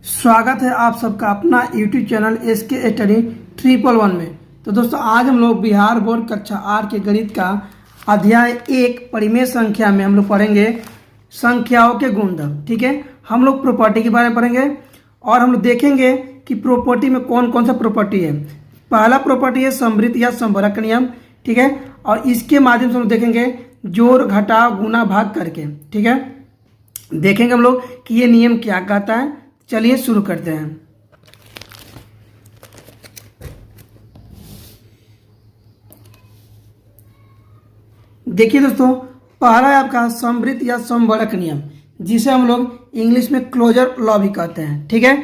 स्वागत है आप सबका अपना यूट्यूब चैनल SK स्टडी 111 में। तो दोस्तों आज हम लोग बिहार बोर्ड कक्षा 8 के गणित का अध्याय 1 परिमेय संख्या में हम लोग पढ़ेंगे संख्याओं के गुणधर्म। ठीक है, हम लोग प्रॉपर्टी के बारे में पढ़ेंगे और हम लोग देखेंगे कि प्रॉपर्टी में कौन कौन सा प्रॉपर्टी है। पहला प्रॉपर्टी है समवृत्त या समवर्ग नियम। ठीक है, और इसके माध्यम से हम लोग देखेंगे जोड़ घटाव गुना भाग करके। ठीक है, देखेंगे हम लोग कि ये नियम क्या कहता है। चलिए शुरू करते हैं। देखिए दोस्तों, पहला है आपका समवृत्त या समवर्ग नियम, जिसे हम लोग इंग्लिश में क्लोजर लॉ भी कहते हैं। ठीक है,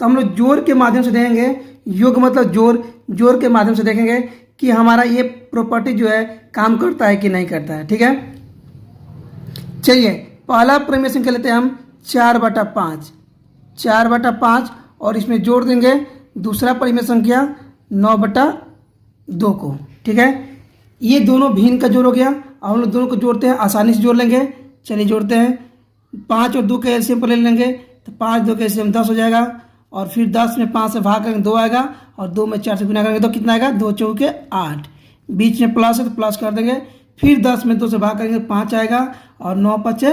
तो हम लोग जोड़ के माध्यम से देखेंगे, योग मतलब जोड़ के माध्यम से देखेंगे कि हमारा ये प्रॉपर्टी जो है काम करता है कि नहीं करता है। ठीक है, चलिए पहला परिमेय संख्या लेते हैं हम 4/5 और इसमें जोड़ देंगे दूसरा परिमेय संख्या 9/2 को। ठीक है, ये दोनों भिन्न का जोड़ हो गया। अब हम लोग दोनों को जोड़ते हैं, आसानी से जोड़ लेंगे। चलिए जोड़ते हैं, 5 और 2 के एलसीएम पर ले लेंगे तो 5 2 के एलसीएम 10 हो जाएगा। और फिर 10 में 5 से भाग करेंगे 2 आएगा, और 2 में 4 से गुना करेंगे तो कितना आएगा, 2 चौके 8। बीच में प्लस है तो प्लस कर देंगे। फिर 10 में 2 से भाग करेंगे 5 आएगा, और 9 5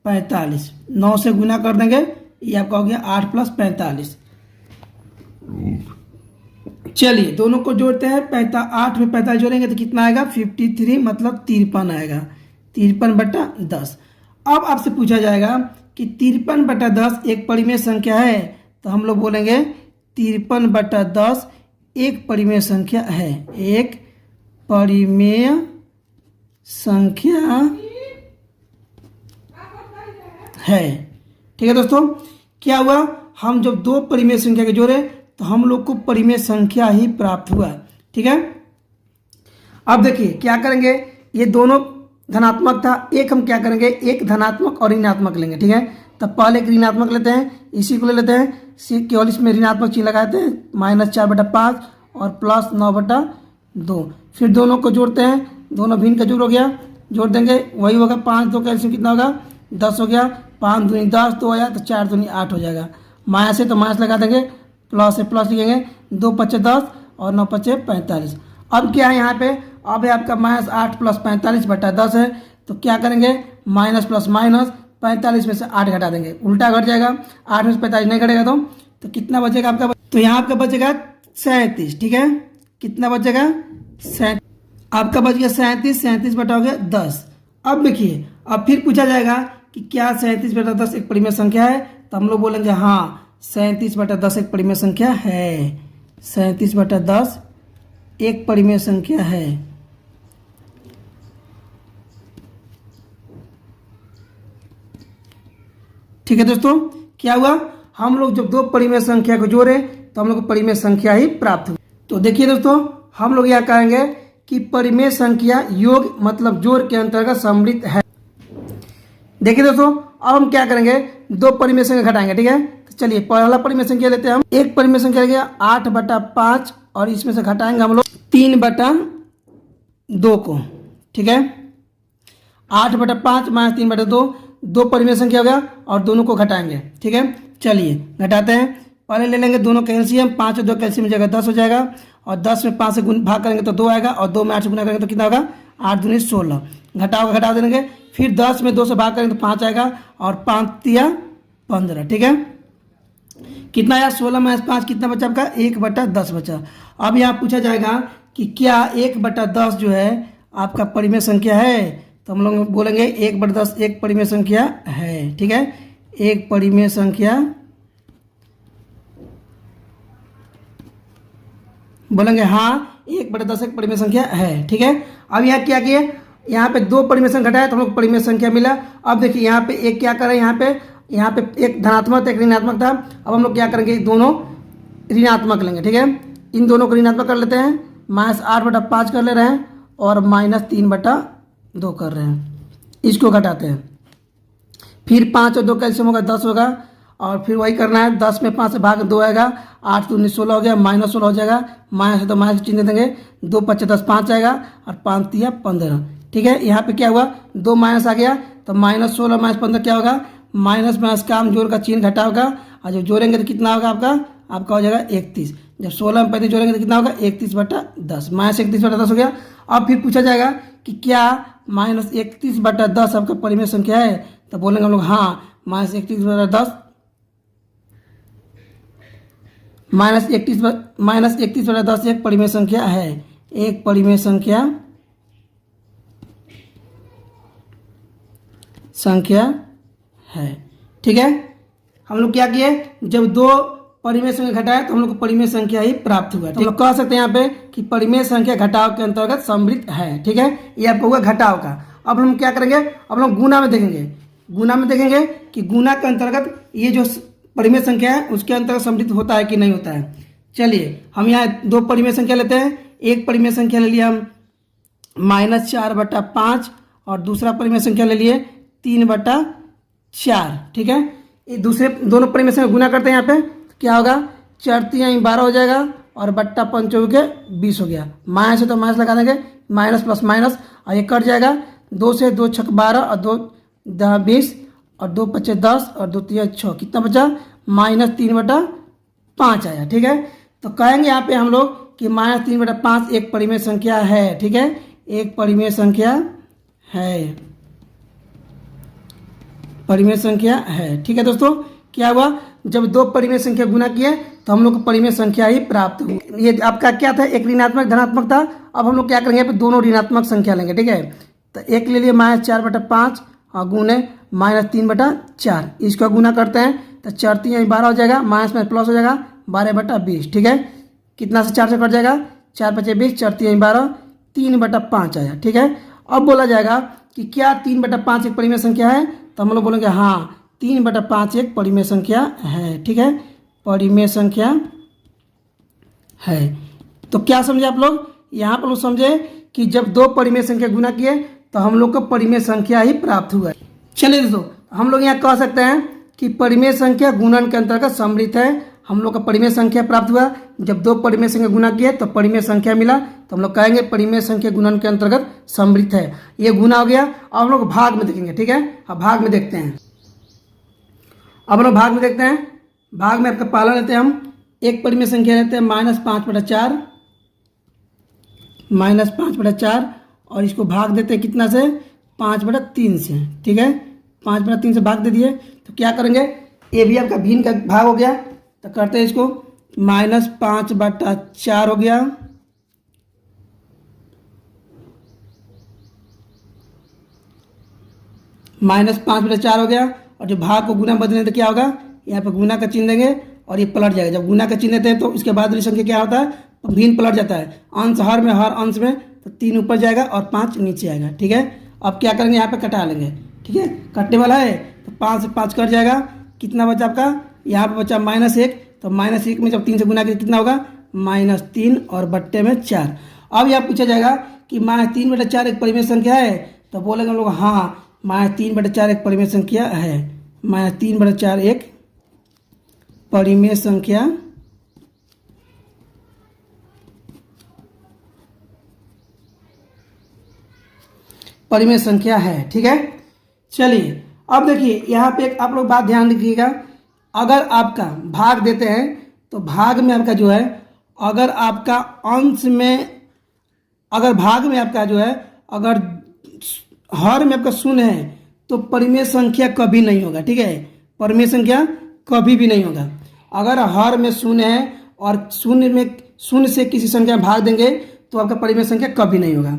45, 9 से गुना कर देंगे, ये आपका हो गया 8 + 45। चलिए दोनों को जोड़ते हैं, 8 में 45 जोड़ेंगे तो कितना आएगा, 53 मतलब 53 आएगा, 53/10। अब आपसे पूछा जाएगा कि 53/10 एक परिमेय संख्या है, तो हम लोग बोलेंगे 53/10 एक परिमेय संख्या है, एक परिमेय संख्या है। ठीक है दोस्तों, क्या हुआ, हम जब दो परिमेय संख्या के जोड़े तो हम लोग को परिमेय संख्या ही प्राप्त हुआ। ठीक है, अब देखिए क्या करेंगे, ये दोनों धनात्मक था, एक हम क्या करेंगे, एक धनात्मक और ऋणात्मक लेंगे। ठीक है, तब पहले एक ऋणात्मक लेते हैं, इसी को ले लेते हैं, केवल इसमें ऋणात्मक चिन्ह लगाते हैं, -4/5 और +9/2। फिर दोनों को जोड़ते हैं, दोनों भिन्न का जोड़ हो गया, जोड़ देंगे वही होगा, 5 2 का एलसीएम कितना होगा, 10 हो गया। 5 दूनी 10, 2 आया तो 4 दूनी 8 हो जाएगा। माइनस है तो माइनस लगा देंगे, प्लस है प्लस लिखेंगे, 2 5 10 और 9 5 45। अब क्या है यहाँ पे, अब है आपका -8 + 45/10 है, तो क्या करेंगे, माइनस प्लस माइनस, 45 में से 8 घटा देंगे, उल्टा घट जाएगा, 8 में से 45 नहीं घटेगा तो कितना बचेगा आपका, तो यहाँ आपका बचेगा 37। ठीक है, कितना बचेगा, 37 आपका बच गया 37/10। अब देखिए, अब फिर पूछा जाएगा कि क्या 37/10 एक परिमेय संख्या है, तो हम लोग बोलेंगे हाँ 37/10 एक परिमेय संख्या है, 37/10 एक परिमेय संख्या है। ठीक है दोस्तों, क्या हुआ, हम लोग जब दो परिमेय संख्या को जोड़े तो हम लोग को परिमेय संख्या ही प्राप्त हुई। तो देखिए दोस्तों, हम लोग यहाँ कहेंगे कि परिमेय संख्या योग मतलब जोड़ के अंतर्गत सम्मिलित है। देखिए दोस्तों, अब हम क्या करेंगे, दो परिमेय संख्या घटाएंगे। ठीक है, तो चलिए पहला परिमेय संख्या लेते हैं हम, एक परिमेय संख्या ले गया 8/5 और इसमें से घटाएंगे हम लोग 3/2 को। ठीक है, 8/5 - 3/2 दो परिमेय संख्या हो गया और दोनों को घटाएंगे। ठीक है, चलिए घटाते हैं, पहले ले लेंगे दोनों का एलसीएम, 5 और 2 का एलसीएम जगह 10 हो जाएगा, और 10 में 5 से भाग करेंगे तो 2 आएगा, और 2 में 8 से गुना करेंगे तो कितना होगा, 8 दूनी 16, घटा देंगे। फिर 10 में 2 से भाग करेंगे तो 5 आएगा, और 5 तिया 15। ठीक है, कितना आया, 16 - 5 कितना बचा आपका, 1/10 बचा। अब यहाँ पूछा जाएगा कि क्या 1/10 जो है आपका परिमेय संख्या है, तो हम लोग बोलेंगे 1/10 एक परिमेय संख्या है। ठीक है, एक परिमेय संख्या बोलेंगे हाँ 1/10 एक परिमेय संख्या है। ठीक है, अब यहाँ क्या किए, यहाँ पे दो परिमेय संख्या घटाया तो हम लोग परिमेय संख्या मिला। अब देखिए यहाँ पे एक क्या करें, यहाँ पे एक धनात्मक एक ऋणात्मक था। अब हम लोग क्या करेंगे, दोनों ऋणात्मक लेंगे। ठीक है, इन दोनों को ऋणात्मक कर लेते हैं, -8/5 कर ले रहे हैं और -3/2 कर रहे हैं, इसको घटाते हैं। फिर 5 और 2 का एलसीएम होगा 10 होगा, और फिर वही करना है, 10 में 5 से भाग 2 आएगा, 8 दूनी 16 हो गया, -16 हो जाएगा, माइनस है तो माइनस चिन्ह देंगे, 2 5 10 5 आएगा, और 5 तिया 15। ठीक है, यहाँ पे क्या हुआ, 2 माइनस आ गया तो -16 - 15 क्या होगा, माइनस माइनस काम जोड़ का चिन्ह घटाव का, और जब जोड़ेंगे तो कितना होगा आपका हो जाएगा 31। जब 16 में 35 जोड़ेंगे तो कितना होगा 31/10, -31/10 हो गया। अब फिर पूछा जाएगा कि क्या -31/10 आपका परिमेय संख्या है, तो बोलेंगे हम लोग हाँ -31/10 -31/10 एक परिमेय संख्या है, एक परिमेय संख्या है। ठीक है, हम लोग क्या किए, जब दो परिमेय संख्या घटाए तो हम लोग को परिमेय संख्या ही प्राप्त हुआ। तो हम लोग कह सकते हैं यहाँ पे कि परिमेय संख्या घटाव के अंतर्गत सम्मिलित है। ठीक है, ये आपको हुआ घटाव का। अब हम क्या करेंगे, अब हम गुना में देखेंगे, कि गुना के अंतर्गत ये जो परिमेय संख्या है उसके अंतर्गत सम्मिलित होता है कि नहीं होता है। चलिए हम यहाँ दो परिमेय संख्या लेते हैं। एक परिमेय संख्या ले लिया हम -4/5 और दूसरा परिमेय संख्या ले लिए 3/4। ठीक है, ये दूसरे दोनों परिमेय संख्या गुना करते हैं। यहाँ पे क्या होगा, 4×3=12 हो जाएगा और बट्टा 5×4=20 हो गया। माइनस है तो माइनस लगा देंगे, माइनस प्लस माइनस, और ये कट जाएगा। 2 से 2 छक 12 और 2 20 और 2 पचे 10 और 2 3 6, कितना बचा -3/5 आया। ठीक है, तो कहेंगे यहाँ पे हम लोग कि -3/5 एक परिमेय संख्या है। ठीक है, एक परिमेय संख्या है, परिमेय संख्या है। ठीक है दोस्तों, क्या हुआ, जब दो परिमेय संख्या गुना किए तो हम लोग को परिमेय संख्या ही प्राप्त हुई। ये आपका क्या था, एक ऋणात्मक धनात्मक था। अब हम लोग क्या करेंगे, यहाँ पे दोनों ऋणात्मक संख्या लेंगे। ठीक है, तो एक ले लिए -4/5 और गुने -3/4, इसका गुना करते हैं तो 4×3=12 हो जाएगा, माइनस में प्लस हो जाएगा 12/20। ठीक है, कितना से 4 से कट जाएगा, 4 × 5 = 20, 4×3=12, 3/5 आया। ठीक है, अब बोला जाएगा कि क्या 3/5 एक परिमेय संख्या है, तो हम लोग बोलेंगे हाँ 3/5 एक परिमेय संख्या है। ठीक है, परिमेय संख्या है। तो क्या समझे आप लोग, यहाँ पर लोग समझे कि जब दो परिमेय संख्या गुना किए तो हम लोग को परिमेय संख्या ही प्राप्त हुआ। चलिए दोस्तों, हम लोग यहाँ कह सकते हैं कि परिमेय संख्या गुणन के अंतर्गत सम्मिलित है। हम लोग का परिमेय संख्या प्राप्त हुआ, जब दो परिमेय संख्या गुना किए तो परिमेय संख्या मिला, तो हम लोग कहेंगे परिमेय संख्या गुणन के अंतर्गत सम्मिलित है। ये गुना हो गया। अब हम लोग भाग में देखेंगे। ठीक है, अब भाग में देखते हैं। अब हम लोग भाग में देखते हैं। भाग में आपका पहला लेते हैं हम, एक परिमेय संख्या लेते हैं -5/4, -5/4, और इसको भाग देते हैं कितना से, 5/3 से। ठीक है, 5/3 से भाग दे दिए तो क्या करेंगे, ये भी आपका भिन्न का भाग हो गया, तो करते हैं इसको, -5/4 हो गया, -5/4 हो गया। और जो भाग को गुना बदलें तो क्या होगा, यहाँ पर गुना का चिन्ह देंगे और ये पलट जाएगा। जब गुना का चिन्ह देते हैं तो इसके बाद वाली संख्या क्या होता है, भिन्न पलट जाता है। अंश हर अंश में तो 3 ऊपर जाएगा और 5 नीचे आएगा। ठीक है, अब क्या करेंगे, यहाँ पे कटा लेंगे। ठीक है, कटने वाला है तो 5 से 5 कट जाएगा, कितना बचा आपका, यहाँ पे बचा -1, तो -1 में जब 3 से गुना किया कितना होगा, -3 और बट्टे में 4। अब यहाँ पूछा जाएगा कि -3/4 एक परिमेय संख्या है, तो बोलेंगे हम लोग हाँ -3/4 एक परिमेय संख्या है। -3/4 एक परिमेय संख्या है। ठीक है, चलिए अब देखिए यहाँ पे एक आप लोग बात ध्यान रखिएगा, अगर आपका भाग देते हैं तो भाग में आपका जो है, अगर आपका अंश में, अगर भाग में आपका जो है, अगर हर में आपका शून्य है तो परिमेय संख्या कभी नहीं होगा। ठीक है, परिमेय संख्या कभी भी नहीं होगा। अगर हर में शून्य है और शून्य से किसी संख्या में भाग देंगे तो आपका परिमेय संख्या कभी नहीं होगा।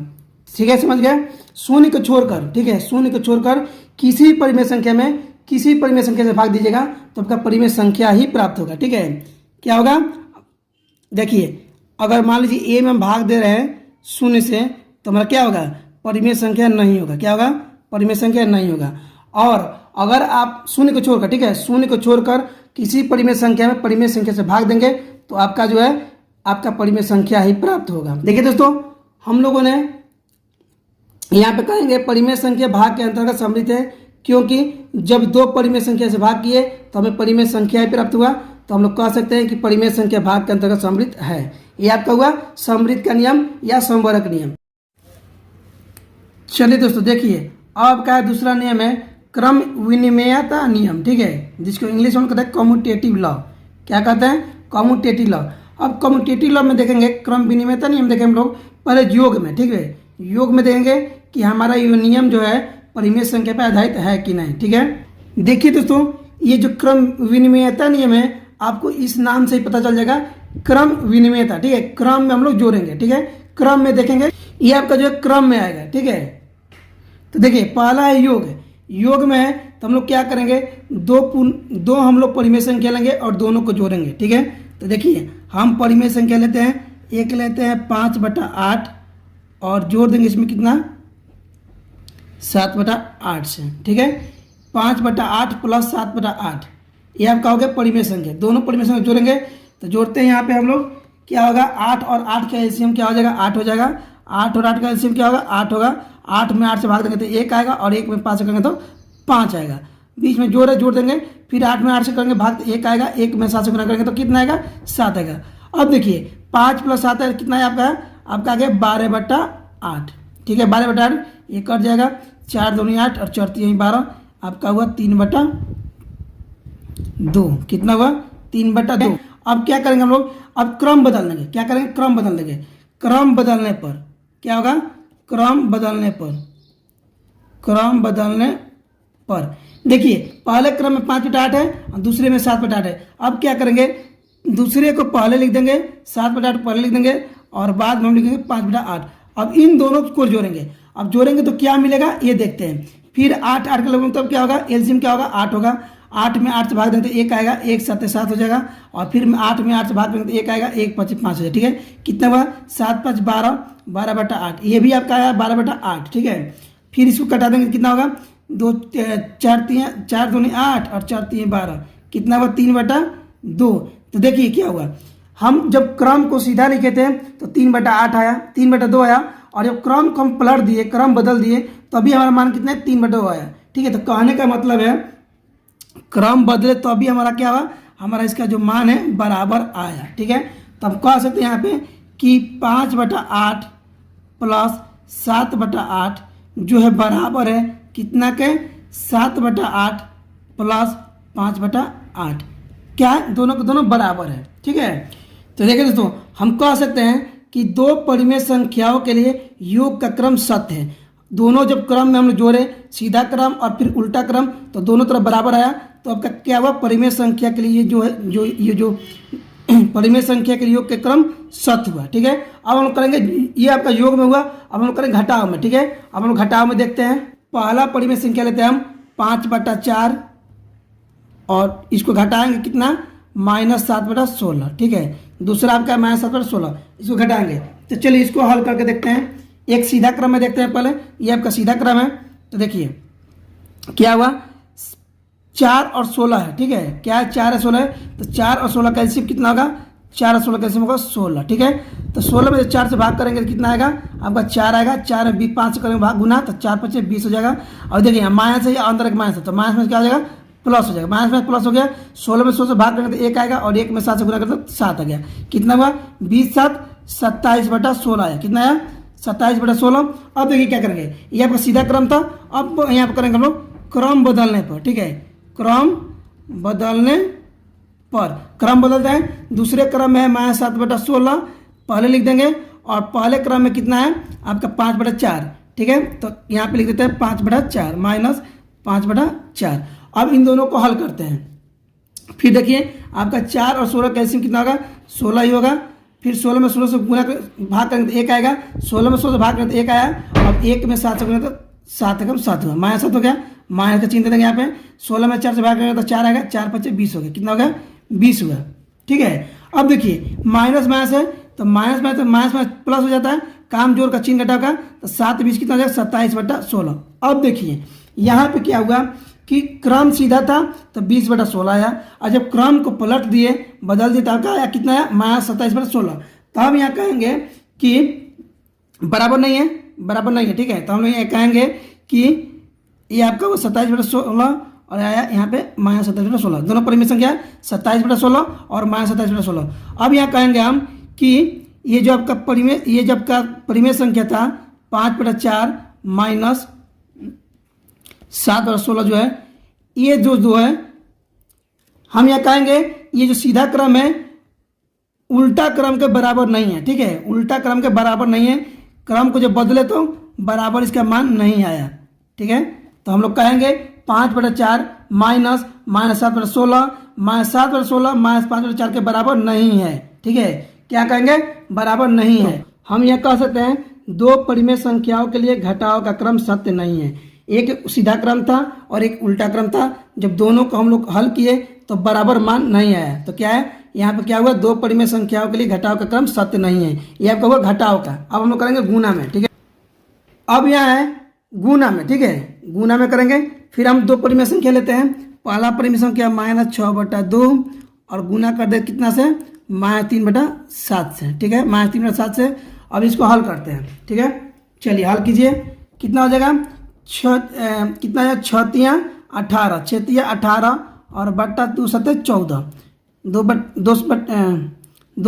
ठीक है, समझ गए, शून्य को छोड़कर। ठीक है, शून्य को छोड़कर किसी भी परिमेय संख्या में, किसी भी परिमेय संख्या से भाग दीजिएगा तो आपका परिमेय संख्या ही प्राप्त होगा। ठीक है, क्या होगा, देखिए अगर मान लीजिए ए में हम भाग दे रहे हैं शून्य से तो हमारा क्या होगा, परिमेय संख्या नहीं होगा। क्या होगा, परिमेय संख्या नहीं होगा। और अगर आप शून्य को छोड़कर, ठीक है, शून्य को छोड़कर किसी परिमेय संख्या में परिमेय संख्या से भाग देंगे तो आपका जो है, आपका परिमेय संख्या ही प्राप्त होगा। देखिए दोस्तों, हम लोगों ने यहाँ पे कहेंगे परिमेय संख्या भाग के अंतर्गत सम्मिलित है, क्योंकि जब दो परिमेय संख्या से भाग किए तो हमें परिमेय संख्या ही प्राप्त हुआ, तो हम लोग कह सकते हैं कि परिमेय संख्या भाग के अंतर्गत सम्मिलित है। ये आपका हुआ सम्मिलित का नियम या समवर्ग नियम। चलिए दोस्तों देखिए, अब का दूसरा नियम है क्रम विनिमयता नियम, ठीक है, जिसको इंग्लिश में कहते हैं कम्यूटेटिव लॉ। क्या कहते हैं? Commutative law. अब कम्यूटेटिव लॉ में देखेंगे क्रम विनिमयता नियम देखेंगे हम लोग पहले योग में, ठीक है। योग में देखेंगे कि हमारा ये नियम जो है परिमेय संख्या पर आधारित है कि नहीं, ठीक है। देखिए दोस्तों, ये जो क्रम विनिमयता नियम है आपको इस नाम से ही पता चल जाएगा, क्रम विनिमयता, ठीक है। क्रम में हम लोग जोड़ेंगे, ठीक है। क्रम में देखेंगे ये आपका जो है क्रम में आएगा, ठीक है। तो देखिए पहला है योग। योग में है तो हम लोग क्या करेंगे, दो हम लोग परिमेय संख्या लेंगे और दोनों को जोड़ेंगे, ठीक है। तो देखिए हम परिमेय संख्या लेते हैं, एक लेते हैं 5/8 और जोड़ देंगे इसमें कितना 7/8 से, ठीक है। 5/8 प्लस 7/8 ये आपका हो गया परिमेय संख्या। दोनों परिमेय संख्या जोड़ेंगे तो जोड़ते हैं यहाँ पे हम लोग, क्या होगा 8 और 8 का एलसीएम क्या हो जाएगा 8 हो जाएगा। 8 और 8 का एलसीएम क्या होगा 8 होगा। 8 में 8 से भाग देंगे तो 1 आएगा और 1 में 5 से करेंगे तो 5 आएगा। बीच में जोड़ देंगे, फिर 8 में 8 से करेंगे भाग तो 1 आएगा। 1 में 7 से गुना करेंगे तो कितना आएगा 7 आएगा। अब देखिए 5 + 7 है कितना है आपका आ गया 12/8, ठीक है। 12/8 ये कट जाएगा, 4 दूनी 8 और 4 3 12 आपका हुआ 3/2, कितना हुआ 3/2। अब क्या करेंगे हम लोग, अब क्रम बदल देंगे। क्या करेंगे, क्रम बदल देंगे। क्रम बदलने पर क्या होगा, क्रम बदलने पर देखिए पहले क्रम में 5/8 है और दूसरे में 7/8 है। अब क्या करेंगे, दूसरे को पहले लिख देंगे, 7/8 पहले लिख देंगे और बाद में हम लिखेंगे 5/8। अब इन दोनों को जोड़ेंगे। अब जोड़ेंगे तो क्या मिलेगा ये देखते हैं। फिर 8 8 का लगभग तब क्या होगा, एलसीएम क्या होगा 8 होगा। 8 में 8 से भाग देंगे तो 1 आएगा, 1 7 7 हो जाएगा और फिर 8 में 8 से भाग देंगे तो 1 आएगा, 1 5 5 हो जाएगा, ठीक है। कितना हुआ 7 5 12, 12/8 ये भी आपका आया 12/8, ठीक है। फिर इसको कटा देंगे कितना होगा 2 4 दूनी 8 और 4 3 12 कितना हुआ 3/2। तो देखिए क्या हुआ, हम जब क्रम को सीधा लिखे थे तो 3/8 आया, 3/2 आया और जब क्रम को हम पलट दिए, क्रम बदल दिए तो अभी हमारा मान कितना है 3/2 आया, ठीक है। तो कहने का मतलब है क्रम बदले तो अभी हमारा क्या हुआ, हमारा इसका जो मान है बराबर आया, ठीक है। तो हम कह सकते हैं यहाँ पे कि 5/8 प्लस 7/8 जो है बराबर है कितना के 7/8 प्लस 5/8, क्या है दोनों के दोनों बराबर है, ठीक है। तो देखिए दोस्तों हम कह सकते हैं कि दो परिमेय संख्याओं के लिए योग का क्रम सत्य है। दोनों जब क्रम में हम लोग जोड़े, सीधा क्रम और फिर उल्टा क्रम, तो दोनों तरफ बराबर आया। तो आपका क्या हुआ, परिमेय संख्या के लिए जो है जो परिमेय संख्या के योग के क्रम सत्य हुआ, ठीक है। अब हम लोग करेंगे, ये आपका योग में हुआ, अब हम लोग करेंगे घटाव में, ठीक है। अब हम लोग घटाव में देखते हैं। पहला परिमेय संख्या लेते हैं हम 5/4 और इसको घटाएंगे कितना -7/16, ठीक है। दूसरा आपका -7/16, इसको घटाएंगे। तो चलिए इसको हल करके देखते हैं। एक सीधा क्रम में देखते हैं पहले, ये आपका सीधा क्रम है। तो देखिए क्या हुआ 4 और 16 है, ठीक है। क्या है 4 और 16 है, तो 4 और 16 का एलसीएम कितना होगा 4 और 16 का एलसीएम होगा 16, ठीक है। तो 16 में 4 से भाग करेंगे तो कितना आएगा आपका 4 आएगा। 4 में 5 से करेंगे भाग गुना तो 4 5 20 हो जाएगा। और देखिए माइनस है या अंदर का माइनस है, तो माइनस में क्या हो जाएगा प्लस हो जाएगा। माइनस में प्लस हो गया। 16 में 16 से भाग करेंगे तो 1 आएगा और 1 में 7 से गुना करेंगे तो 7 आ गया। कितना हुआ 20 7 27/16 आया। कितना आया 27/16। अब देखिए क्या करेंगे, ये आपका सीधा क्रम था। अब यहाँ पर करेंगे हम लोग क्रम बदलने पर, ठीक है। क्रम बदलने पर क्रम बदलते हैं। दूसरे क्रम में है -7/16 पहले लिख देंगे और पहले क्रम में कितना है आपका 5/4, ठीक है। तो यहाँ पे लिख देते हैं 5/4 -5/4। अब इन दोनों को हल करते हैं। फिर देखिए आपका 4 और 16 का एलसीएम कितना होगा 16 ही होगा। फिर 16 में 16 से गुना भाग करेंगे तो 1 आएगा। 16 में 16 से भाग करेंगे तो 1 आया और 1 में 7 से गुना तो 7 एकम 7 हुआ, -7 हो गया। माइनस का चिन्ह दे देंगे यहाँ पे। 16 में 4 से भाग करेंगे तो 4 आएगा। 4 5 20 हो गया। कितना हो गया 20 हुआ, ठीक है। अब देखिए माइनस माइनस है तो माइनस माइनस प्लस हो जाता है, काम जोड़ का चिन्ह घटा का, तो 7 20 कितना हो जाएगा 27/16। अब देखिए यहाँ पे क्या हुआ कि क्रम सीधा था तो 20/16 आया और जब क्रम को पलट दिए बदल दिए तो क्या आया कितना आया -27/16। तो हम यहाँ कहेंगे कि बराबर नहीं है, बराबर नहीं है, ठीक है। तो हम लोग यहाँ कहेंगे कि ये आपका वो 27/16 और आया यहाँ पे -27/16। दोनों परिमेय संख्या 27/16 और -27/16। अब यहाँ कहेंगे हम कि ये जो आपका परिमेय संख्या था 5/4 7/16 जो है, ये जो है हम यह कहेंगे ये जो सीधा क्रम है उल्टा क्रम के बराबर नहीं है। ठीक है, उल्टा क्रम के बराबर नहीं है, क्रम को जब बदले तो बराबर इसका मान नहीं आया। ठीक है, तो हम लोग कहेंगे 5/4 माइनस 7/16 -7/16 -5/4 के बराबर नहीं है। ठीक है, क्या कहेंगे, बराबर नहीं है। हम यह कह सकते हैं दो परिमेय संख्याओं के लिए घटाव का क्रम सत्य नहीं है। एक सीधा क्रम था और एक उल्टा क्रम था, जब दोनों को हम लोग हल किए तो बराबर मान नहीं आया। तो क्या है, यहाँ पे क्या हुआ, दो परिमेय संख्याओं के लिए घटाव का क्रम सत्य नहीं है। यह आपका हुआ घटाव का। अब हम लोग करेंगे गुना में। ठीक है, अब यहाँ है गुना में। ठीक है, गुना में करेंगे, फिर हम दो परिमेय संख्या लेते हैं। पहला परिमेय संख्या -6/2 और गुना कर दे कितना से, -3/7 से। ठीक है, -3/7 से। अब इसको हल करते हैं। ठीक है, चलिए हल कीजिए। कितना हो जाएगा, कितना है, 6×3 18, 6×3 18 और बट्टा 2 7 14, 2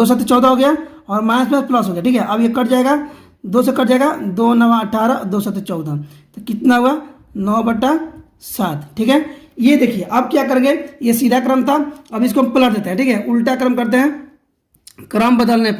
7 14 हो गया और माइनस प्लस प्लस हो गया। ठीक है, अब ये कट जाएगा, 2 से कट जाएगा, 2 9 18, 2 7 14, तो कितना हुआ, 9/7। ठीक है, ये देखिए अब क्या करेंगे, ये सीधा क्रम था, अब इसको हम पलट देते हैं। ठीक है, उल्टा क्रम करते हैं। क्रम बदलने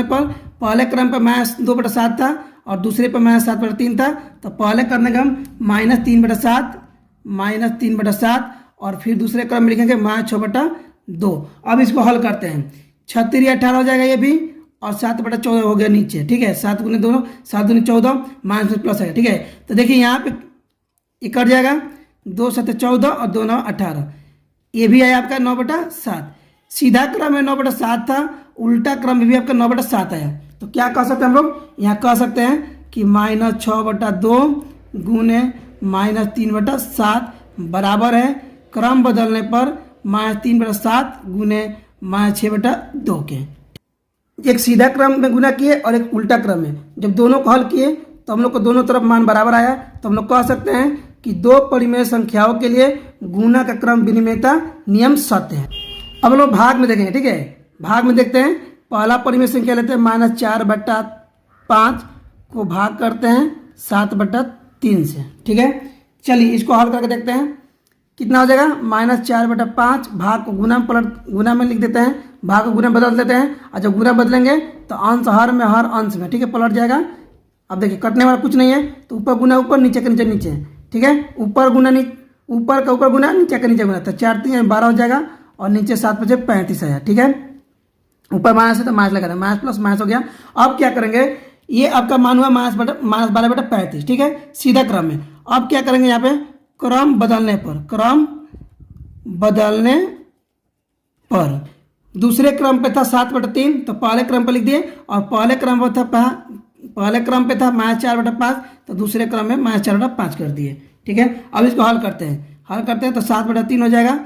पर पहले क्रम पर -2/7 था और दूसरे पर -7/3 था, तो पहले करने का हम -3/7 और फिर दूसरे क्रम में लिखेंगे -6/2। अब इसको हल करते हैं। 6×3 18 हो जाएगा ये भी, और 7/14 हो गया नीचे। ठीक है, 7 × 2 7 × 14 माइनस प्लस है। ठीक है, तो देखिए यहाँ पे ये कट जाएगा, 2 7 14 और 2 9 18, ये भी आया आपका 9/7। सीधा क्रम में 9/7 था, उल्टा क्रम में भी आपका 9/7 आया। तो क्या कह सकते हैं हम लोग, यहाँ कह सकते हैं कि -6/2 गुने -3/7 बराबर है क्रम बदलने पर -3/7 गुने -6/2 के। एक सीधा क्रम में गुना किए और एक उल्टा क्रम में, जब दोनों को हल किए तो हम लोग को दोनों तरफ मान बराबर आया। तो हम लोग कह सकते हैं कि दो परिमेय संख्याओं के लिए गुना का क्रम विनिमेयता नियम सत्य है। अब हम लोग भाग में देखेंगे। ठीक है, भाग में देखते हैं। पहला परिमेय संख्या लेते हैं, -4/5 को भाग करते हैं 7/3 से। ठीक है, चलिए इसको हल करके देखते हैं कितना हो जाएगा, -4/5 भाग को गुना में लिख देते हैं, भाग को गुना बदल देते हैं, और जब गुना बदलेंगे तो अंश हर में हर अंश में। ठीक है, पलट जाएगा। अब देखिए कटने वाला कुछ नहीं है, तो ऊपर गुना ऊपर, नीचे का नीचे नीचे। ठीक है, ऊपर गुना ऊपर का ऊपर गुना, नीचे का नीचे गुना, तो 4 3 12 हो जाएगा और नीचे 7 5 35 आया। ठीक है, ऊपर माइनस है तो माइनस लगा, माइनस प्लस माइनस हो गया। अब क्या करेंगे, ये आपका मान हुआ -12/35। ठीक है, सीधा क्रम में। अब क्या करेंगे, यहाँ पे क्रम बदलने पर दूसरे क्रम पे था 7/3, तो पहले क्रम पर लिख दिए, और पहले क्रम पे था -4/5, तो दूसरे क्रम में -4/5 कर दिए। ठीक है, अब इसको हल करते हैं तो 7/3 हो जाएगा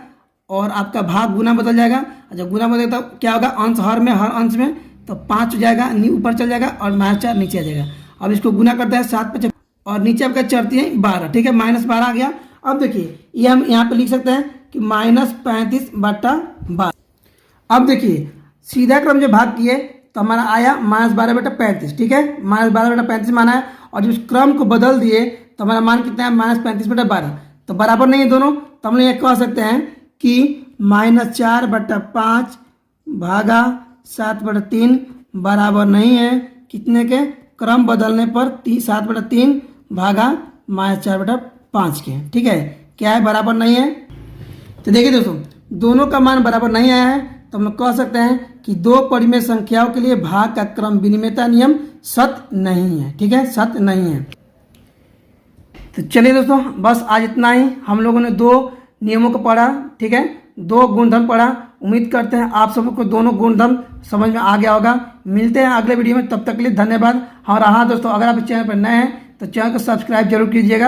और आपका भाग गुना बदल जाएगा। जब गुना बदलेगा तो क्या होगा, अंश हर में हर अंश में, तो 5 हो जाएगा, ऊपर चल जाएगा और -4 नीचे आ जाएगा। अब इसको गुना करते हैं 7 5 और नीचे आपका चढ़ती है 12। ठीक है, -12 आ गया। अब देखिए ये हम यहाँ पे लिख सकते हैं कि -35/12। अब देखिए सीधा क्रम जो भाग किए तो हमारा आया -12/35। ठीक है, -12/35 मान आया, और जब क्रम को बदल दिए तो हमारा मान कितना है, -35/12। तो बराबर नहीं है दोनों, तो हम लोग ये कह सकते हैं कि -4/5 भागा 7/3 बराबर नहीं है कितने के, क्रम बदलने पर 7/3 भागा -4/5 के। ठीक है, क्या है, बराबर नहीं है। तो देखिए दोस्तों, दोनों का मान बराबर नहीं आया है, तो हम लोग कह सकते हैं कि दो परिमेय संख्याओं के लिए भाग का क्रम विनिमेयता नियम सत्य नहीं है। ठीक है, सत्य नहीं है। तो चलिए दोस्तों, बस आज इतना ही। हम लोगों ने दो नियमों को पढ़ा। ठीक है, दो गुणधर्म पढ़ा। उम्मीद करते हैं आप सबको दोनों गुणधर्म समझ में आ गया होगा। मिलते हैं अगले वीडियो में, तब तक के लिए धन्यवाद। और हाँ दोस्तों, अगर आप इस चैनल पर नए हैं तो चैनल को सब्सक्राइब जरूर कीजिएगा।